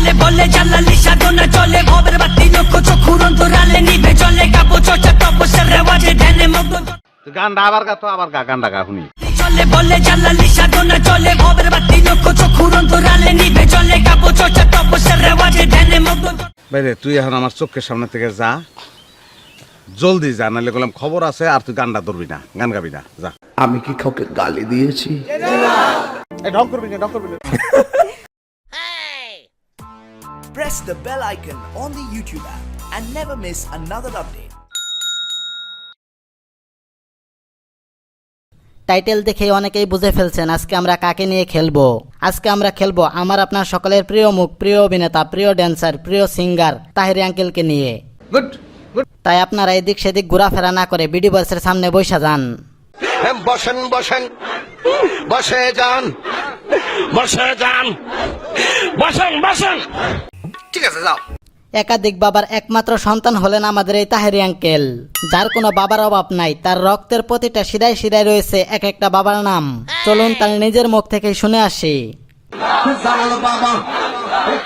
চলে বলে জালালি সাধনা চলে ভবের বাতি লক্ষ চক্ষুর অন্তরালে নিভে চলে কাব্য চর্চা তপস্যার রেওয়াজে ধ্যানে মগ্ন গানটা আবার গা তো আবার গা গানটা গা শুনি চলে বলে জালালি সাধনা চলে ভবের বাতি লক্ষ চক্ষুর অন্তরালে নিভে চলে কাব্য চর্চা তপস্যার রেওয়াজে ধ্যানে মগ্ন। বাইরে তুই এখন আমার চোখের সামনে থেকে যা, জলদি যা, নাহলে বললাম খবর আছে আর তুই গানটা ধরবি না, গান গাবি না, যা। আমি কি কাউকে গালি দিয়েছি? ঢং করবি না, ঢং করবি না। Press the bell icon on the YouTube app and never miss another update. Title দেখে অনেকেই বুঝে ফেলছেন আজকে আমরা কাকে নিয়ে খেলবো। আজকে আমরা খেলবো আমার আপনার সকলের প্রিয় মুখ, প্রিয় অভিনেতা, প্রিয় ড্যান্সার, প্রিয় সিঙ্গার তাহির আঙ্কেলকে নিয়ে। গুড। তাই আপনারা এদিক সেদিক ঘোরাফেরা না করে বিডি বক্সের সামনে বসে যান। বসেন বসেন, বসে যান, বসে যান, বসেন বসেন। ঠিক আছে, যাও। একাধিক বাবার একমাত্র সন্তান হলেন আমাদের এই তাহেরি আঙ্কেল, যার কোনো বাবার অভাব নাই। তার রক্তের প্রতিটা শিরায় শিরায় রয়েছে এক একটা বাবার নাম। চলুন তার নিজের মুখ থেকে শুনে আসি। বাবা,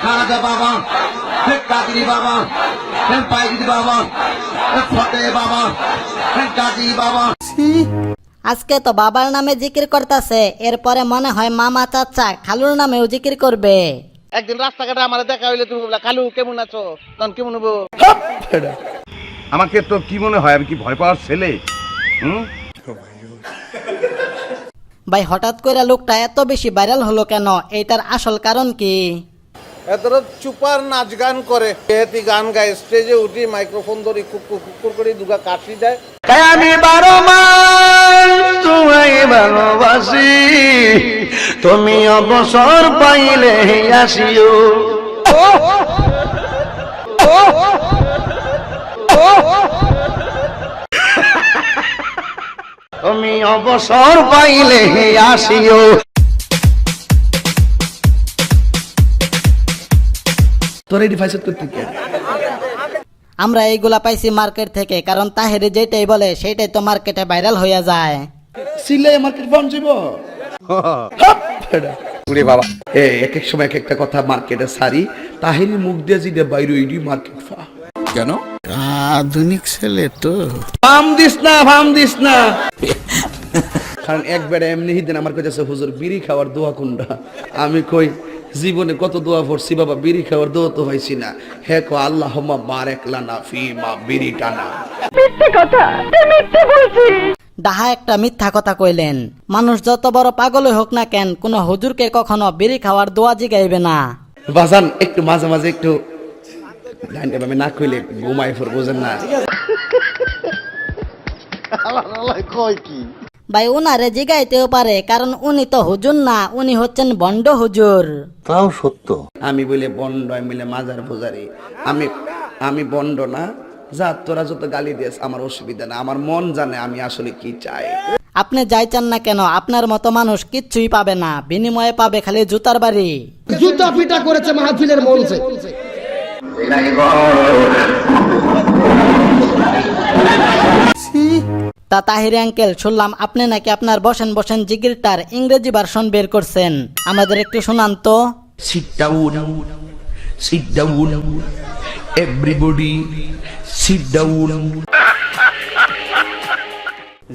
খাজা বাবা, কাদিরি বাবা, পাইরি বাবা, ফতে বাবা, কাজী বাবা। আজকে তো বাবার নামে জিকির করতেছে, এরপরে মনে হয় মামা, চাচা, খালুর নামেও জিকির করবে। একদিন রাস্তাঘাটে আমার দেখা হইলে তুমি বললা, কালু কেমন আছো, তখন কেমন হবো? আমাকে তো কি মনে হয় আমি কি ভয় পাওয়ার ছেলে? ভাই হঠাৎ করে লোকটা এত বেশি ভাইরাল হলো কেন? এইটার আসল কারণ কি? এত চুপার নাচ গান করে, গান গায়, স্টেজে উঠি মাইক্রোফোন ধরি, কুকুর করে দুগা কাশি দেয়। আমি 12 মাস তোমায় ভালোবাসি, তুমি অবসর পাইলে আসিও। তুমি অবসর পাইলে আসিও। তোর এই ডিভাইস করতে কি? আমরা এইগুলা পাইছি মার্কেট থেকে, কারণ তাহেরে যেটাই বলে সেটাই তো মার্কেটে ভাইরাল হয়ে যায়। সিলে মার্কেট পৌঁছিব ওরে বাবা। এক এক সময় এক একটা কথা মার্কেটে সারি, তাহিরি মুখ দিয়ে যেটা বাইরে ওইডি মার্কেট ফা। কেন? আধুনিক ছেলে তো। ভাম দিস না, ভাম দিস না। কারণ একবারে এমনি দিন আমার কাছে হুজুর বিড়ি খাওয়ার দোয়া কোনটা? আমি কই জীবনে কত দোয়া পড়ছি বাবা, বিড়ি খাওয়ার দোয়া তো হইছি না। হে কো আল্লাহুম্মা বারিক লানা ফিমা বিড়ি টানা। মিথ্যে কথা, মিথ্যে বলছি। ডাহা একটা মিথ্যা কথা কইলেন। মানুষ যত বড় পাগলই হোক না কেন, কোন হুজুরকে কখনো বিড়ি খাওয়ার দোয়া জিগাইবে না। বাজান একটু মাঝে মাঝে একটু আমি না কইলে ঘুমাই ফোর, বুঝেন না? কয় কি ভাই উনারে জিগাইতেও পারে, কারণ উনি তো হুজুর না, উনি হচ্ছেন বন্ড হুজুর। তাও সত্য। আমি বলে বন্ড, আমি বলে মাজার পূজারি। আমি বন্ড না। যা তোরা যত গালি দিস আমার অসুবিধা না, আমার মন জানে আমি আসলে কি চাই। আপনি যাই চান না কেন, আপনার মতো মানুষ কিচ্ছুই পাবে না, বিনিময়ে পাবে খালি জুতার বাড়ি। জুতা পিটা করেছে মাহফিলের মঞ্চে। তা তাহির আঙ্কেল, শুনলাম আপনি নাকি আপনার বসেন বসেন জিগিরটার ইংরেজি ভার্সন বের করছেন, আমাদের একটু শোনান তো। Sit down, sit down, everybody, sit down.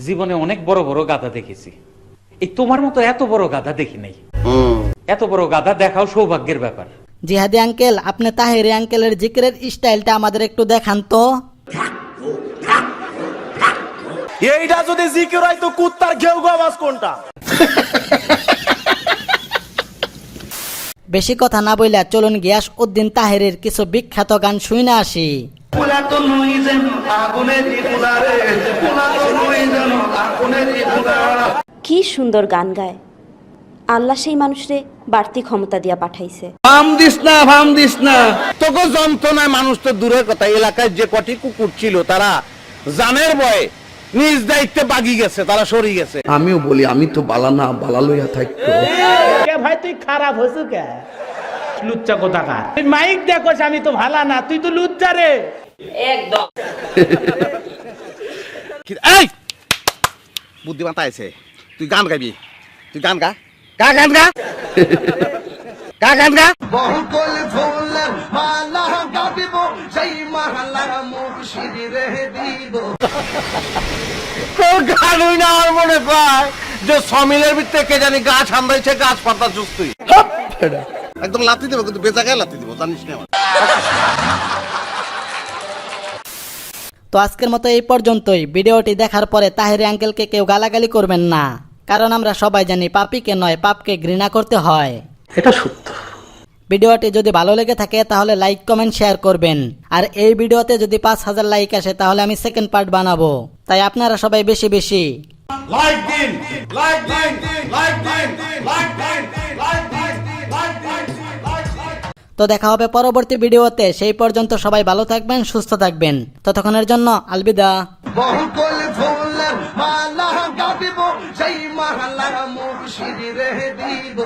জীবনে অনেক বড় বড় গাধা দেখেছি, এই তোমার মতো এত বড় গাধা দেখি নাই। এত বড় গাধা দেখাও সৌভাগ্যের ব্যাপার। জিহাদি আঙ্কেল, আপনি তাহির আঙ্কেলের জিকিরের স্টাইলটা আমাদের একটু দেখান তো। এইটা যদি জিকির হয় তো কুত্তার ঘেউ গো আওয়াজ কোনটা? বেশি কথা না বইলা চলুন গিয়াস উদ্দিন তাহেরের কিছু বিখ্যাত গান শুনে আসি। কি সুন্দর গান গায়। আল্লাহ সেই মানুষরে বাড়তি ক্ষমতা দিয়া পাঠাইছে। ভাম দিস না, ভাম দিস না। তোকে যন্ত্রণায় মানুষ তো দূরের কথা, এলাকায় যে কটি কুকুর ছিল তারা জানের ভয়ে নিজ দায়িত্বে বাগি গেছে, তারা সরি গেছে। আমিও বলি আমি তো বালা না, বালা লইয়া থাকতো। ভাই তুই খারাপ হয়েছ কে? লুচ্চা কোথাকার, তুই মাইক দেখোস আমি তো ভালা না, তুই তো লুচ্চা রে একদম। এই বুদ্ধিমান আছে, তুই গান গাবি, তুই গান গা, গা গান গা, গা গান গা। বহু কল ফুল মহল্লার মুর্শিদ রে দিব। তোর গান হই না আমার মনে পায় যে সমিলের ভিতরে কে জানি গাছ হান্দাইছে, গাছ পাতা চুস্তুই একদম লাথি দেবো, কিন্তু বেচা গায়ে লাথি দেবো, জানিস না আমার। তো আজকের মতো এই পর্যন্তই। ভিডিওটি দেখার পরে তাহেরি আঙ্কেলকে কেউ গালাগালি করবেন না, কারণ আমরা সবাই জানি পাপীকে নয় পাপকে ঘৃণা করতে হয়। এটা সত্য। ভিডিওটি যদি ভালো লেগে থাকে তাহলে লাইক কমেন্ট শেয়ার করবেন। আর এই ভিডিওতে যদি 5000 লাইক আসে তাহলে আমি সেকেন্ড পার্ট বানাবো, তাই আপনারা সবাই বেশি বেশি লাইক দিন, লাইক দিন, লাইক দিন, লাইক দিন, লাইক দিন, লাইক দিন। তো দেখা হবে পরবর্তী ভিডিওতে। সেই পর্যন্ত সবাই ভালো থাকবেন, সুস্থ থাকবেন। ততক্ষণের জন্য আলবিদা। বহুকল ফুলের মালা গাঁথিব, সেই মহল্লার মুর্শিদ রে দিব।